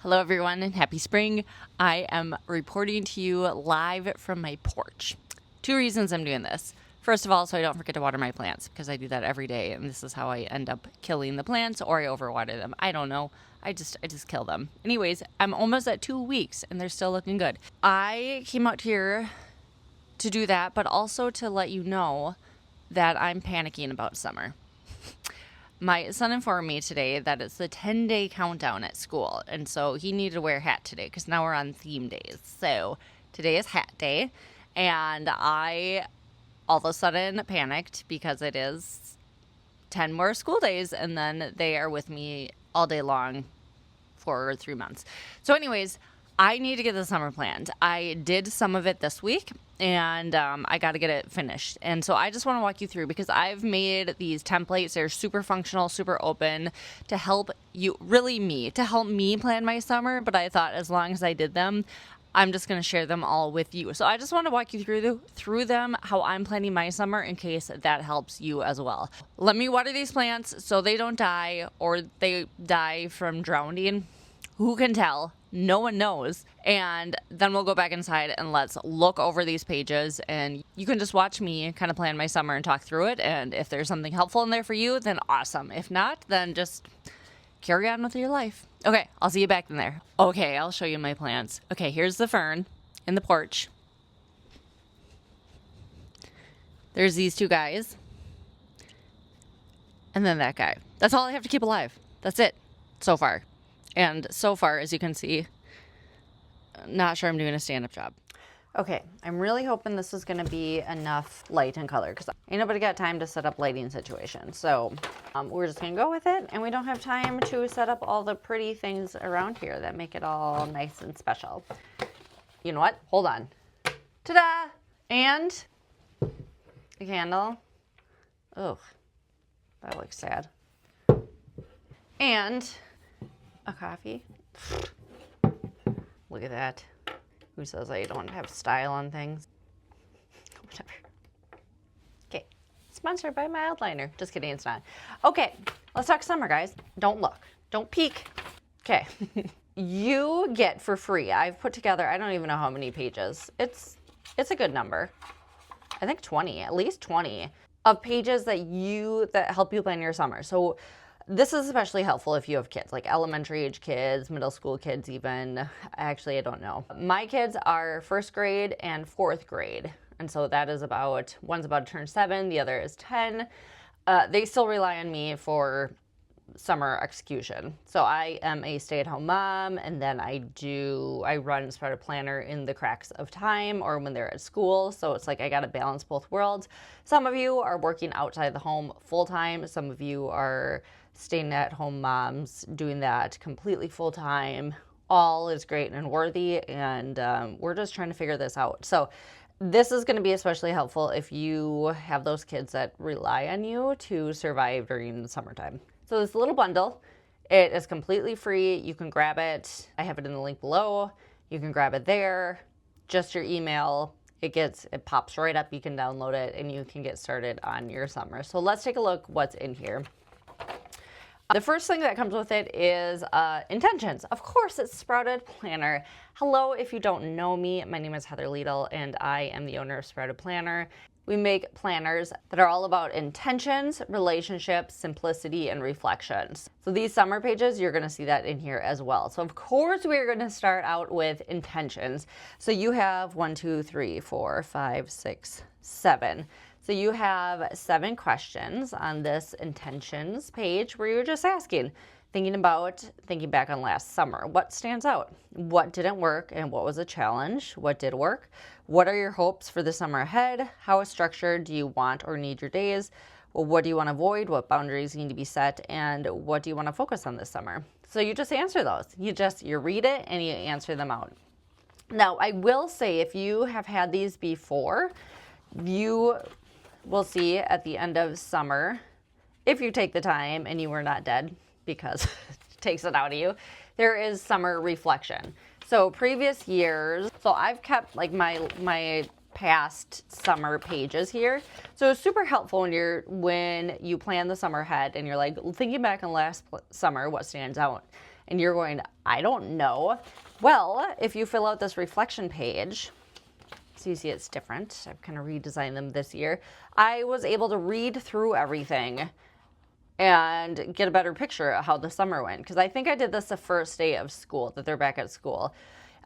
Hello everyone and happy spring. I am reporting to you live from my porch. 2 reasons I'm doing this. First of all, so I don't forget to water my plants because I do that every day and this is how I end up killing the plants or I overwater them. I don't know. I just kill them. Anyways, I'm almost at 2 weeks and they're still looking good. I came out here to do that, but also to let you know that I'm panicking about summer. My son informed me today that it's the 10-day countdown at school, and so he needed to wear a hat today because now we're on theme days. So today is hat day, and I all of a sudden panicked because it is 10 more school days, and then they are with me all day long for 3 months. So anyways, I need to get the summer planned. I did some of it this week, and I got to get it finished. And so I just want to walk you through because I've made these templates. They're super functional, super open to help you, to help me plan my summer. But I thought as long as I did them, I'm just going to share them all with you. So I just want to walk you through them, how I'm planning my summer in case that helps you as well. Let me water these plants so they don't die or they die from drowning. Who can tell? No one knows. And then we'll go back inside and let's look over these pages and you can just watch me kind of plan my summer and talk through it. And if there's something helpful in there for you, then awesome. If not, then just carry on with your life. Okay, I'll see you back in there. Okay, I'll show you my plants. Okay, here's the fern in the porch. There's these 2 guys. And then that guy. That's all I have to keep alive. That's it so far. And so far, as you can see, not sure I'm doing a stand-up job. Okay, I'm really hoping this is going to be enough light and color because ain't nobody got time to set up lighting situations. So we're just going to go with it, and we don't have time to set up all the pretty things around here that make it all nice and special. You know what? Hold on. Ta-da! And a candle. Ugh, that looks sad. And a coffee. Look at that. Who says I don't have style on things? Whatever. Okay. Sponsored by my outliner. Just kidding, it's not. Okay, let's talk summer, guys. Don't look. Don't peek. Okay. You get for free. I've put together, I don't even know how many pages. It's a good number. I think 20, at least 20 of pages that help you plan your summer. So this is especially helpful if you have kids, like elementary age kids, middle school kids even. Actually, I don't know. My kids are 1st grade and 4th grade. And so that is one's about to turn 7, the other is 10. They still rely on me for summer execution. So I am a stay-at-home mom, and then I run Spread Planner in the cracks of time or when they're at school. So it's like I got to balance both worlds. Some of you are working outside the home full-time. Some of you are staying at home moms doing that completely full time. All is great and worthy, and we're just trying to figure this out. So this is going to be especially helpful if you have those kids that rely on you to survive during the summertime. So this little bundle, it is completely free. You can grab it. I have it in the link below. You can grab it there. Just your email. It pops right up. You can download it and you can get started on your summer. So let's take a look what's in here. The first thing that comes with it is intentions. Of course, it's Sprouted Planner. Hello, if you don't know me, my name is Heather Liedl, and I am the owner of Sprouted Planner. We make planners that are all about intentions, relationships, simplicity, and reflections. So these summer pages, you're gonna see that in here as well. So of course, we're gonna start out with intentions. So you have 1, 2, 3, 4, 5, 6, 7. So you have 7 questions on this intentions page where you're just asking, thinking back on last summer. What stands out? What didn't work and what was a challenge? What did work? What are your hopes for the summer ahead? How structured do you want or need your days? Well, what do you want to avoid? What boundaries need to be set? And what do you want to focus on this summer? So you just answer those. You read it and you answer them out. Now, I will say if you have had these before, you will see at the end of summer, if you take the time and you were not dead because it takes it out of you, there is summer reflection. So previous years, so I've kept like my past summer pages here. So it's super helpful when you plan the summer ahead and you're like thinking back on last summer, what stands out. And you're going, I don't know. Well, if you fill out this reflection page, so you see it's different. I've kind of redesigned them this year. I was able to read through everything and get a better picture of how the summer went. Because I think I did this the first day of school, that they're back at school.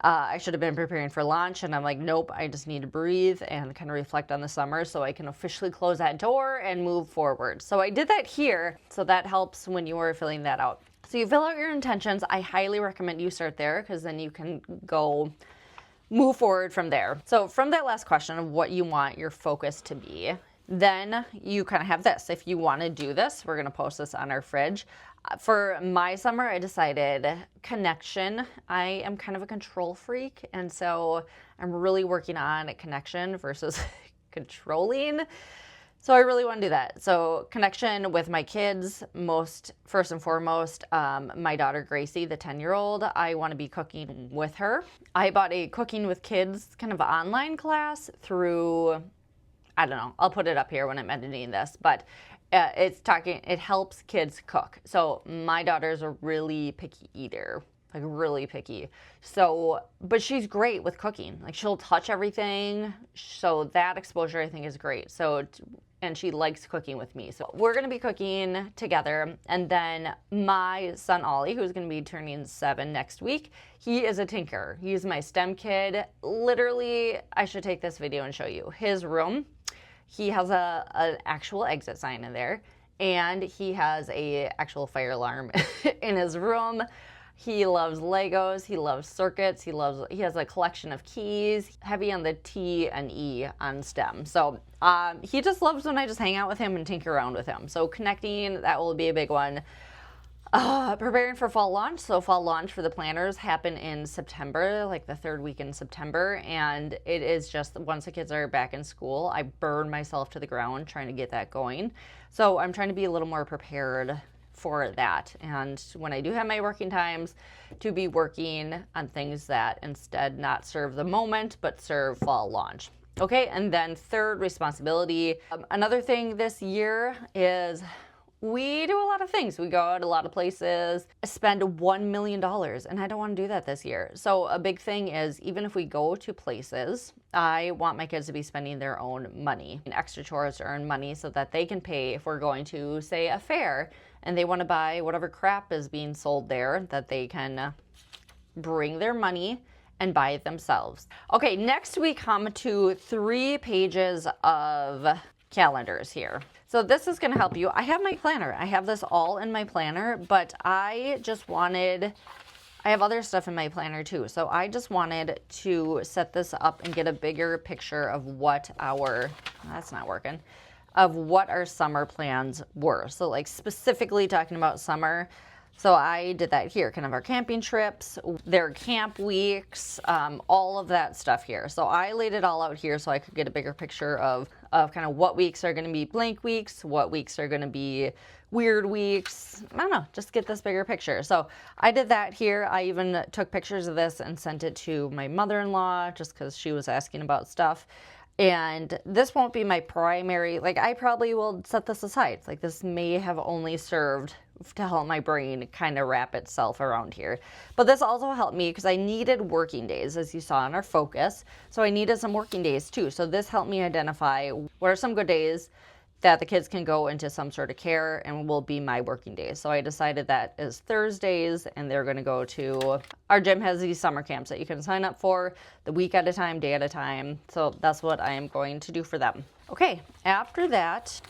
I should have been preparing for lunch, and I'm like, nope, I just need to breathe and kind of reflect on the summer so I can officially close that door and move forward. So I did that here, so that helps when you are filling that out. So you fill out your intentions. I highly recommend you start there, because then you can go move forward from there. So from that last question of what you want your focus to be, then you kind of have this. If you want to do this, we're going to post this on our fridge. For my summer, I decided connection. I am kind of a control freak, and so I'm really working on connection versus controlling. So I really want to do that. So connection with my kids, first and foremost, my daughter Gracie, the 10-year-old, I want to be cooking with her. I bought a cooking with kids kind of online class through, I don't know, I'll put it up here when I'm editing this, but it helps kids cook. So my daughter's a really picky eater, like really picky. So, but she's great with cooking. Like she'll touch everything. So that exposure I think is great. So, and she likes cooking with me. So we're going to be cooking together. And then my son Ollie, who's going to be turning 7 next week, he is a tinker. He's my STEM kid. Literally, I should take this video and show you his room. He has an actual exit sign in there, and he has a actual fire alarm in his room. He loves Legos. He loves circuits. He has a collection of keys, heavy on the T and E on STEM. So he just loves when I just hang out with him and tinker around with him. So connecting, that will be a big one. Preparing for fall launch. So fall launch for the planners happen in September, like the 3rd week in September. And it is just once the kids are back in school, I burn myself to the ground trying to get that going. So I'm trying to be a little more prepared for that. And when I do have my working times, to be working on things that instead not serve the moment, but serve fall launch. Okay. And then third, responsibility. Another thing this year is we do a lot of things. We go out a lot of places, spend $1 million, and I don't want to do that this year. So a big thing is, even if we go to places, I want my kids to be spending their own money, extra chores to earn money so that they can pay if we're going to, say, a fair, and they want to buy whatever crap is being sold there, that they can bring their money and buy it themselves. Okay, next we come to 3 pages of calendars here. So this is going to help you. I have my planner. I have this all in my planner, but I have other stuff in my planner too. So I just wanted to set this up and get a bigger picture of what our summer plans were. So like specifically talking about summer. So I did that here, kind of our camping trips, their camp weeks, all of that stuff here. So I laid it all out here so I could get a bigger picture of kind of what weeks are going to be blank weeks, what weeks are going to be weird weeks. I don't know, just get this bigger picture. So I did that here. I even took pictures of this and sent it to my mother-in-law just because she was asking about stuff. And this won't be my primary, like I probably will set this aside. Like this may have only served to help my brain kind of wrap itself around here. But this also helped me because I needed working days, as you saw in our focus. So I needed some working days too. So this helped me identify what are some good days that the kids can go into some sort of care and will be my working days. So I decided that is Thursdays, and they're going to go to, our gym has these summer camps that you can sign up for the week at a time, day at a time. So that's what I am going to do for them. Okay, after that,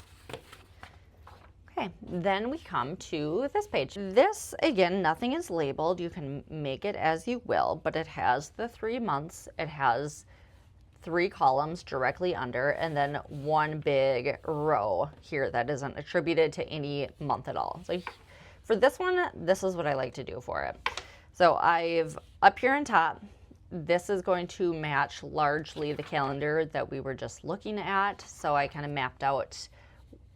then we come to this page. This, again, nothing is labeled. You can make it as you will, but it has the 3 months. It has 3 columns directly under, and then 1 big row here that isn't attributed to any month at all. So for this one, this is what I like to do for it. So I've up here on top, this is going to match largely the calendar that we were just looking at. So I kind of mapped out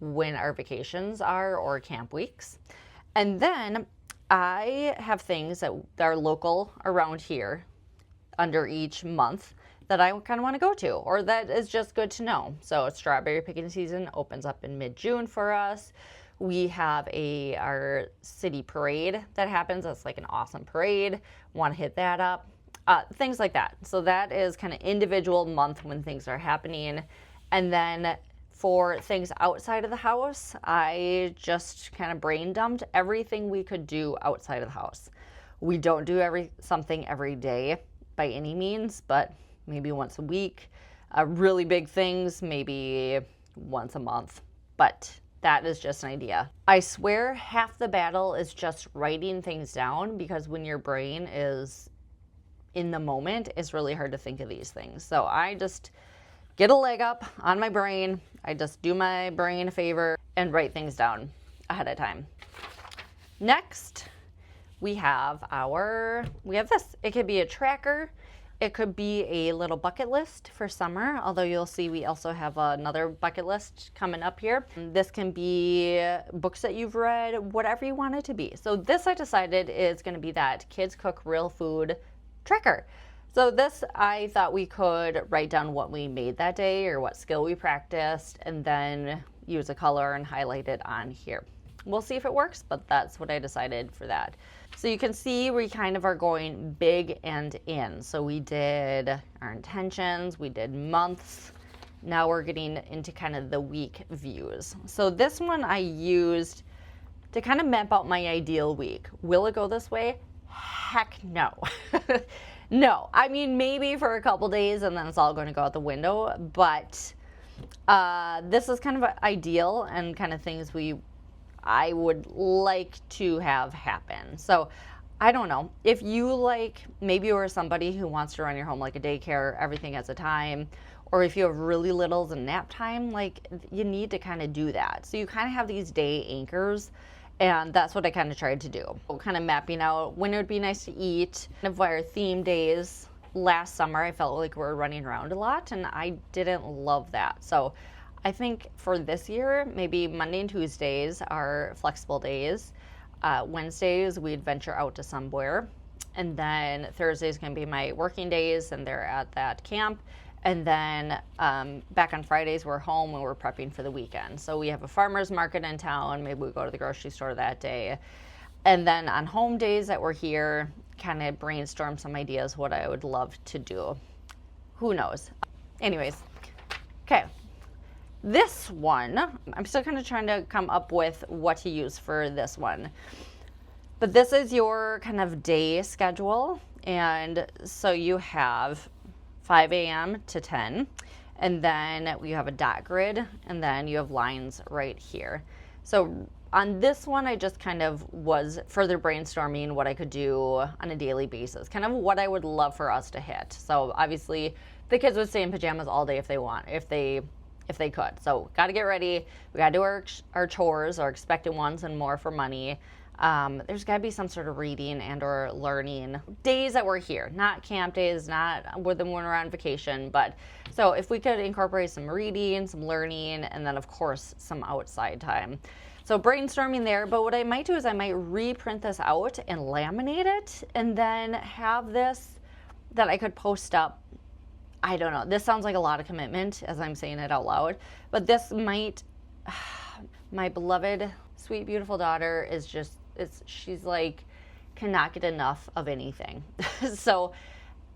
when our vacations are or camp weeks. And then I have things that are local around here under each month that I kind of want to go to, or that is just good to know. So strawberry picking season opens up in mid-June for us. We have our city parade that happens. That's like an awesome parade. Want to hit that up. Things like that. So that is kind of individual month when things are happening. And then for things outside of the house, I just kind of brain dumped everything we could do outside of the house. We don't do something every day by any means, but maybe once a week. Really big things, maybe once a month. But that is just an idea. I swear half the battle is just writing things down, because when your brain is in the moment, it's really hard to think of these things. So I just get a leg up on my brain. I just do my brain a favor and write things down ahead of time. Next, we have this. It could be a tracker. It could be a little bucket list for summer, although you'll see we also have another bucket list coming up here. This can be books that you've read, whatever you want it to be. So this, I decided, is going to be that Kids Cook Real Food tracker. So this, I thought we could write down what we made that day or what skill we practiced, and then use a color and highlight it on here. We'll see if it works, but that's what I decided for that. So you can see we kind of are going big and in. So we did our intentions, we did months. Now we're getting into kind of the week views. So this one I used to kind of map out my ideal week. Will it go this way? Heck no. No, I mean, maybe for a couple days and then it's all going to go out the window. But this is kind of ideal and kind of things I would like to have happen. So I don't know if you maybe you're somebody who wants to run your home like a daycare, everything has a time, or if you have really littles and nap time, you need to kind of do that. So you kind of have these day anchors, and that's what I kind of tried to do. Kind of mapping out when it would be nice to eat. Kind of our theme days last summer, I felt like we were running around a lot, and I didn't love that. So I think for this year, maybe Monday and Tuesdays are flexible days. Wednesdays, we'd venture out to somewhere. And then Thursday's going to be my working days, and they're at that camp. And then back on Fridays, we're home and we're prepping for the weekend. So we have a farmer's market in town. Maybe we go to the grocery store that day. And then on home days that we're here, kind of brainstorm some ideas what I would love to do. Who knows? Anyways, okay. This one, I'm still kind of trying to come up with what to use for this one. But this is your kind of day schedule. And so you have 5 a.m. to 10. And then you have a dot grid. And then you have lines right here. So on this one, I just kind of was further brainstorming what I could do on a daily basis. Kind of what I would love for us to hit. So obviously, the kids would stay in pajamas all day if they want. If they could. So got to get ready. We got to do our chores, our expected ones, and more for money. There's got to be some sort of reading and or learning days that we're here. Not camp days, not when we're on vacation. But so if we could incorporate some reading, some learning, and then of course some outside time. So brainstorming there. But what I might do is I might reprint this out and laminate it, and then have this that I could post up. I don't know. This sounds like a lot of commitment as I'm saying it out loud, but this might, my beloved, sweet, beautiful daughter is just, she's cannot get enough of anything. So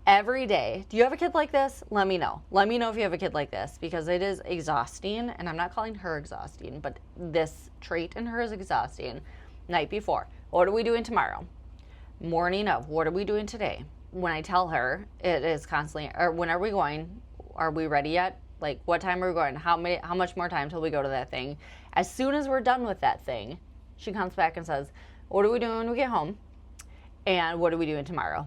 every day, do you have a kid like this? Let me know. Let me know if you have a kid like this, because it is exhausting, and I'm not calling her exhausting, but this trait in her is exhausting. Night before, what are we doing tomorrow? Morning of, what are we doing today? When I tell her, it is constantly, or when are we going? Are we ready yet? What time are we going? How much more time till we go to that thing? As soon as we're done with that thing, she comes back and says, what are we doing when we get home? And what are we doing tomorrow?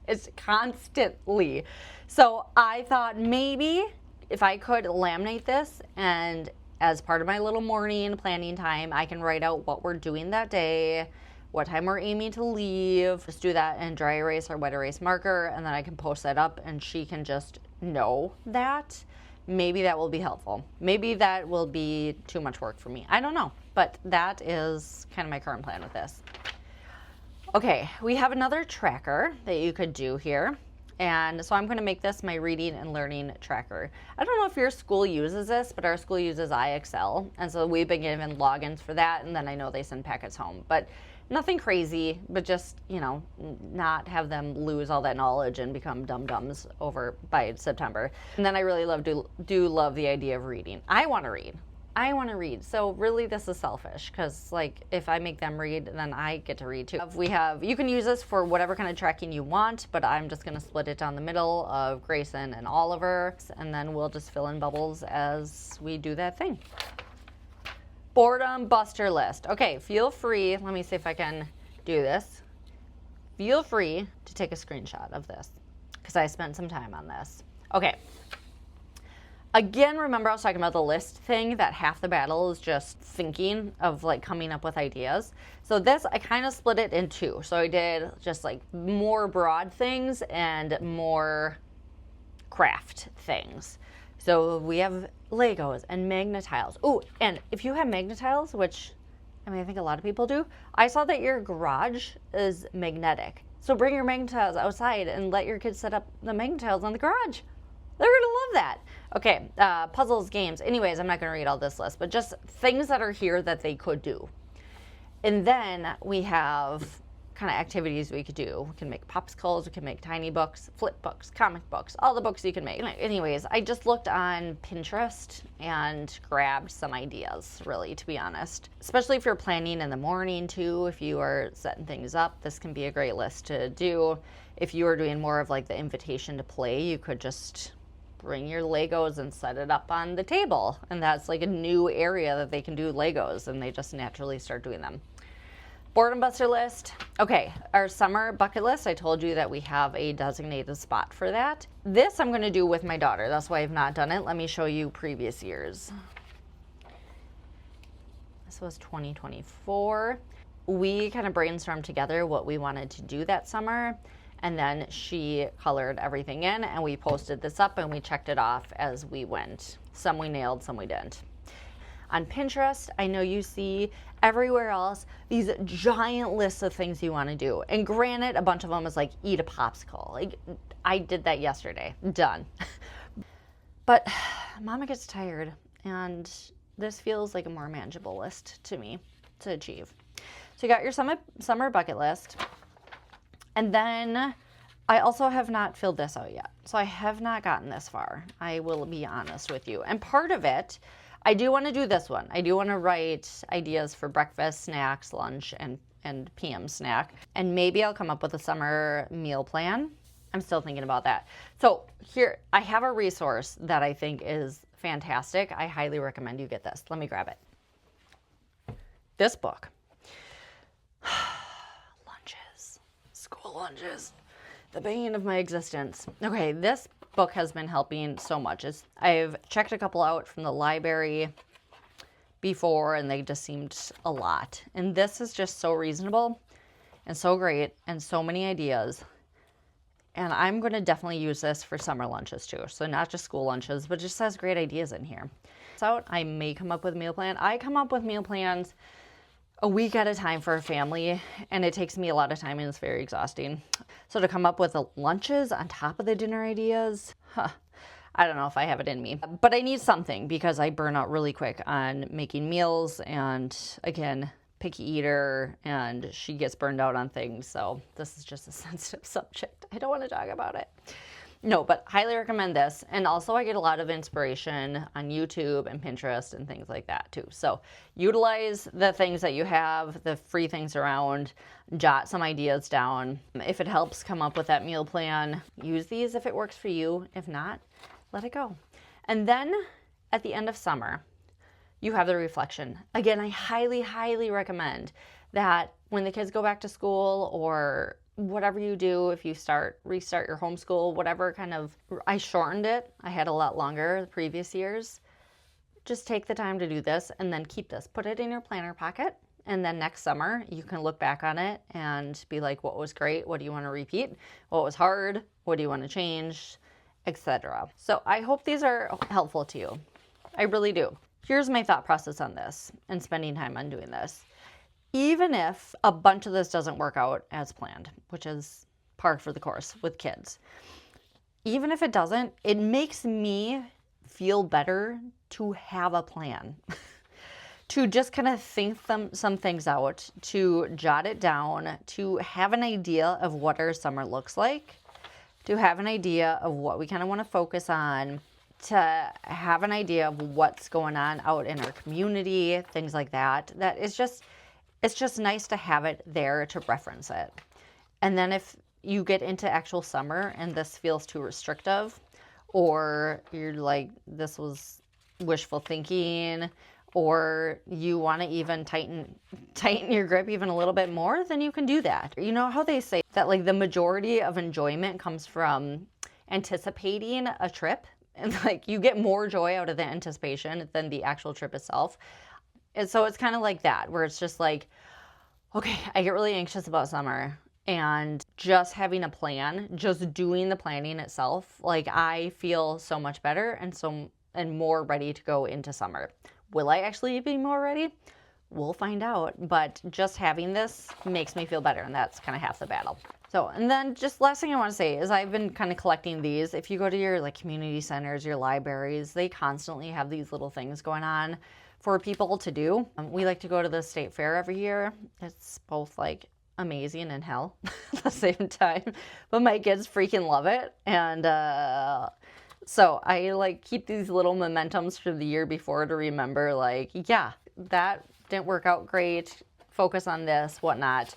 It's constantly. So I thought maybe if I could laminate this, and as part of my little morning planning time, I can write out what we're doing that day, what time we're aiming to leave. Just do that in dry erase or wet erase marker, and then I can post that up and she can just know that. Maybe that will be helpful. Maybe that will be too much work for me. I don't know, but that is kind of my current plan with this. Okay, we have another tracker that you could do here. And so I'm going to make this my reading and learning tracker. I don't know if your school uses this, but our school uses iExcel. And so we've been given logins for that. And then I know they send packets home, but nothing crazy, but just, you know, not have them lose all that knowledge and become dum-dums over by September. And then I really do love the idea of reading. I want to read. So really this is selfish because like if I make them read, then I get to read too. You can use this for whatever kind of tracking you want, but I'm just going to split it down the middle of Grayson and Oliver, and then we'll just fill in bubbles as we do that thing. Boredom Buster list. Okay, feel free, let me see if I can do this. Feel free to take a screenshot of this because I spent some time on this. Okay. Again, remember I was talking about the list thing, that half the battle is just thinking of like coming up with ideas. So this, I kind of split it in two. So I did just like more broad things and more craft things. So we have Legos and Magnetiles. Oh, and if you have Magnetiles, which I mean, I think a lot of people do, I saw that your garage is magnetic. So bring your Magnetiles outside and let your kids set up the Magnetiles on the garage. They're gonna love that. Okay, puzzles, games. Anyways, I'm not gonna read all this list, but just things that are here that they could do. And then we have kind of activities we could do. We can make popsicles, we can make tiny books, flip books, comic books, all the books you can make. Anyways, I just looked on Pinterest and grabbed some ideas, really, to be honest. Especially if you're planning in the morning too, if you are setting things up, this can be a great list to do. If you are doing more of like the invitation to play, you could just bring your Legos and set it up on the table. And that's like a new area that they can do Legos, and they just naturally start doing them. Boredom Buster list. Okay, our summer bucket list, I told you that we have a designated spot for that. This I'm gonna do with my daughter. That's why I've not done it. Let me show you previous years. This was 2024. We kind of brainstormed together what we wanted to do that summer. And then she colored everything in and we posted this up and we checked it off as we went. Some we nailed, some we didn't. On Pinterest, I know you see everywhere else these giant lists of things you want to do. And granted, a bunch of them is like eat a popsicle. Like I did that yesterday, done. But Mama gets tired and this feels like a more manageable list to me to achieve. So you got your summer bucket list. And then I also have not filled this out yet. So I have not gotten this far. I will be honest with you. And part of it, I do want to do this one. I do want to write ideas for breakfast, snacks, lunch, and PM snack. And maybe I'll come up with a summer meal plan. I'm still thinking about that. So here, I have a resource that I think is fantastic. I highly recommend you get this. Let me grab it. This book. School lunches, the bane of my existence. Okay, this book has been helping so much. I've checked a couple out from the library before and they just seemed a lot. And this is just so reasonable and so great and so many ideas. And I'm going to definitely use this for summer lunches too. So not just school lunches, but just has great ideas in here. So I may come up with a meal plan. I come up with meal plans a week at a time for a family, and it takes me a lot of time and it's very exhausting. So to come up with the lunches on top of the dinner ideas, I don't know if I have it in me. But I need something because I burn out really quick on making meals, and again, picky eater, and she gets burned out on things. So this is just a sensitive subject. I don't want to talk about it. No, but highly recommend this. And also I get a lot of inspiration on YouTube and Pinterest and things like that too. So utilize the things that you have, the free things around, jot some ideas down. If it helps come up with that meal plan, use these if it works for you. If not, let it go. And then at the end of summer, you have the reflection. Again, I highly, highly recommend that when the kids go back to school or whatever you do, if you restart your homeschool, whatever kind of, I shortened it. I had a lot longer the previous years. Just take the time to do this and then keep this. Put it in your planner pocket. And then next summer, you can look back on it and be like, what was great? What do you want to repeat? What was hard? What do you want to change? Etc. So I hope these are helpful to you. I really do. Here's my thought process on this and spending time on doing this. Even if a bunch of this doesn't work out as planned, which is par for the course with kids, even if it doesn't, it makes me feel better to have a plan. To just kind of think some things out, to jot it down, to have an idea of what our summer looks like, to have an idea of what we kind of want to focus on, to have an idea of what's going on out in our community, things like that. That is just, it's just nice to have it there to reference it. And then if you get into actual summer and this feels too restrictive, or you're like, this was wishful thinking, or you want to even tighten your grip even a little bit more, then you can do that. You know how they say that like the majority of enjoyment comes from anticipating a trip, and like you get more joy out of the anticipation than the actual trip itself. And so it's kind of like that, where it's just like, okay, I get really anxious about summer, and just having a plan, just doing the planning itself, like I feel so much better and more ready to go into summer. Will I actually be more ready? We'll find out, but just having this makes me feel better, and that's kind of half the battle. So, and then just last thing I want to say is I've been kind of collecting these. If you go to your like community centers, your libraries, they constantly have these little things going on for people to do. We like to go to the state fair every year. It's both like amazing and hell at the same time, but my kids freaking love it. And so I like keep these little mementos from the year before to remember, like, yeah, that didn't work out great. Focus on this, whatnot.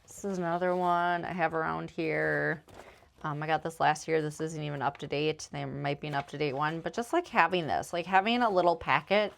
This is another one I have around here. I got this last year. This isn't even up to date. There might be an up to date one, but just like having this, like having a little packet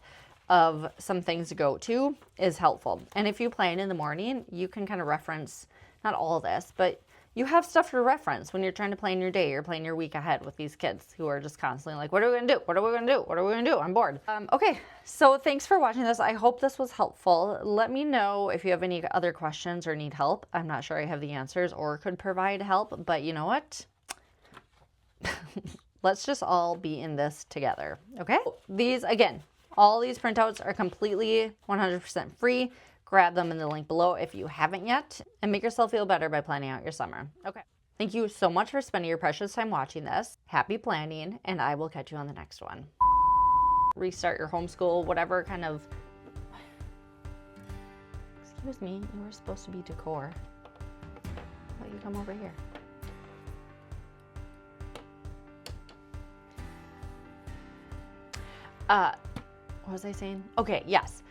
of some things to go to is helpful. And if you plan in the morning, you can kind of reference, not all this, but you have stuff to reference when you're trying to plan your day or plan your week ahead with these kids who are just constantly like, what are we gonna do? What are we gonna do? What are we gonna do? I'm bored. Okay, so thanks for watching this. I hope this was helpful. Let me know if you have any other questions or need help. I'm not sure I have the answers or could provide help, but you know what? Let's just all be in this together, okay? These, again, all these printouts are completely 100% free. Grab them in the link below if you haven't yet, and make yourself feel better by planning out your summer. Okay. Thank you so much for spending your precious time watching this. Happy planning, and I will catch you on the next one. Restart your homeschool, whatever kind of... Excuse me, you were supposed to be decor. Why don't you come over here? What was I saying? Okay, yes.